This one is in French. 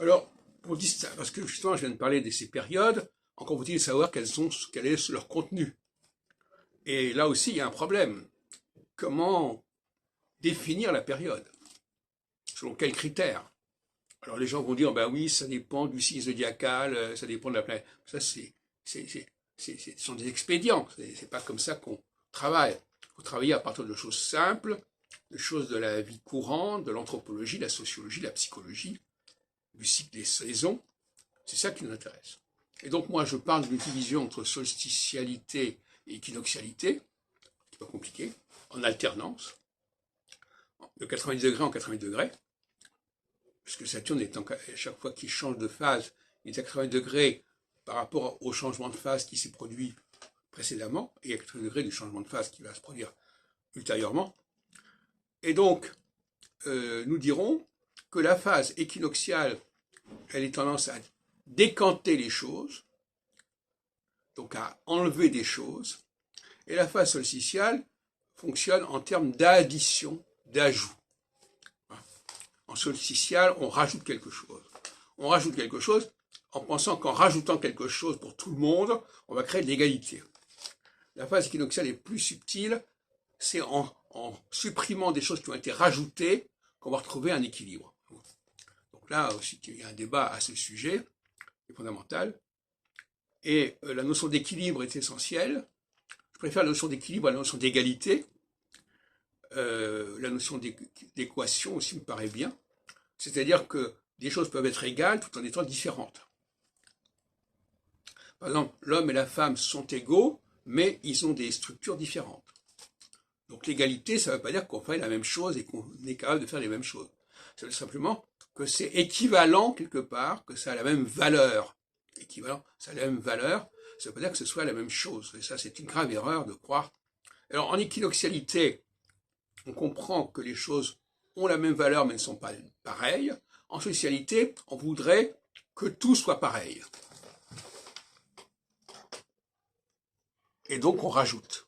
Alors, parce que justement, je viens de parler de ces périodes, encore faut-il savoir quel est leur contenu. Et là aussi, il y a un problème. Comment définir la période? Selon quels critères? Alors les gens vont dire, ben oui, ça dépend du signe zodiacal, ça dépend de la planète. Ça, ce sont des expédients. C'est pas comme ça qu'on travaille. Il faut travailler à partir de choses simples, de choses de la vie courante, de l'anthropologie, de la sociologie, de la psychologie, du cycle des saisons. C'est ça qui nous intéresse. Et donc moi, je parle d'une division entre solsticialité et équinoxialité, c'est pas compliqué, en alternance, de 90 degrés en 80 degrés, puisque Saturne est à chaque fois qu'il change de phase, il est à 80 degrés par rapport au changement de phase qui s'est produit précédemment, et à 80 degrés du changement de phase qui va se produire ultérieurement. Et donc, nous dirons que la phase équinoxiale, elle est tendance à décanter les choses, donc à enlever des choses, et la phase solsticiale fonctionne en termes d'addition, d'ajout. En solsticiale, on rajoute quelque chose. On rajoute quelque chose en pensant qu'en rajoutant quelque chose pour tout le monde, on va créer de l'égalité. La phase équinoxiale est plus subtile, c'est en supprimant des choses qui ont été rajoutées qu'on va retrouver un équilibre. Donc là aussi, il y a un débat à ce sujet, c'est fondamental. Et la notion d'équilibre est essentielle. Je préfère la notion d'équilibre à la notion d'égalité. La notion d'équation aussi me paraît bien. C'est-à-dire que des choses peuvent être égales tout en étant différentes. Par exemple, l'homme et la femme sont égaux, mais ils ont des structures différentes. Donc l'égalité, ça ne veut pas dire qu'on fait la même chose et qu'on est capable de faire les mêmes choses. Ça veut dire simplement que c'est équivalent quelque part, que ça a la même valeur. Équivalent, ça a la même valeur, ça ne veut pas dire que ce soit la même chose. Et ça, c'est une grave erreur de croire. Alors en équinoxialité, on comprend que les choses ont la même valeur mais ne sont pas pareilles. En socialité, on voudrait que tout soit pareil. Et donc on rajoute.